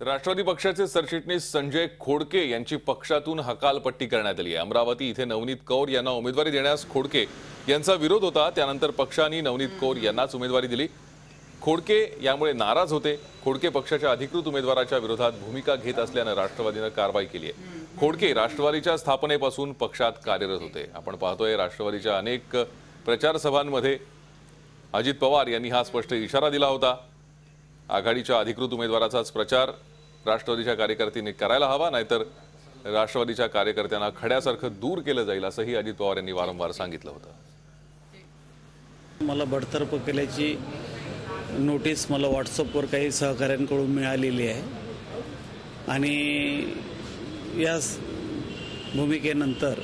राष्ट्रवादी पक्षाचे सरचिटणीस संजय खोडके यांची पक्षातून हकालपट्टी करण्यात आली आहे। अमरावती इथे नवनीत कौर यांना उमेदवारी देण्यास खोडके यांचा विरोध होता, त्यानंतर पक्षाने नवनीत कौर यांनाच उमेदवारी दिली। खोडके यामुळे नाराज होते। खोडके पक्षाच्या अधिकृत उमेदवाराच्या विरोधात भूमिका घेत असल्याने राष्ट्रवादीने कारवाई केली आहे। खोडके राष्ट्रवादीच्या स्थापनेपासून पक्षात कार्यरत होते। आपण पाहतोय राष्ट्रवादीच्या अनेक प्रचार सभांमध्ये अजित पवार यांनी हा स्पष्ट इशारा दिला होता। आघाडीच्या अधिकृत उमेदवाराचाच प्रचार राष्ट्रवादीच्या कार्यकर्त्यांनी करायला हवा, नाहीतर राष्ट्रवादीच्या कार्यकर्त्यांना खड्यासारखं दूर केलं जाईल असंही अजित पवार यांनी वारंवार सांगितलं होतं। मला बडतर्फ केल्याची नोटीस मला व्हॉट्सअपवर काही सहकाऱ्यांकडून मिळालेली आहे आणि या भूमिकेनंतर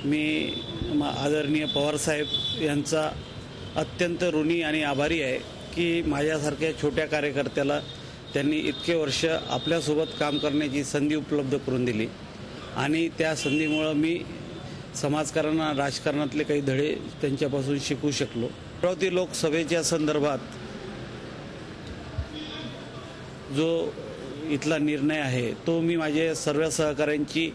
मी आदरणीय पवार साहेब यांचा अत्यंत ऋणी आणि आभारी आहे की माझ्यासारख्या छोट्या कार्यकर्त्याला त्यांनी इतके वर्ष आपल्यासोबत काम करण्याची संधी उपलब्ध करून दिली आणि त्या संधीमुळे मी समाजकारणाला राजकारणातले काही धडे त्यांच्यापासून शिकू शकलो। अमरावती लोकसभेच्या संदर्भात जो इथला निर्णय आहे तो मी माझ्या सर्व सहकाऱ्यांची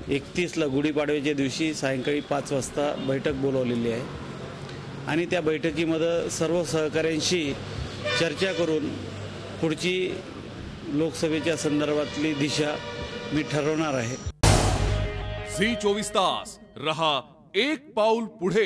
31ला गुढीपाडव्याच्या दिवशी सायंकाळी 5 वाजता बैठक बोलवलेली आहे आणि त्या बैठकीमध्ये सर्व सहकाऱ्यांशी चर्चा करून पुढची लोकसभेच्या संदर्भातली दिशा मी ठरवणार आहे। झी 24 तास रहा एक पाऊल पुढे।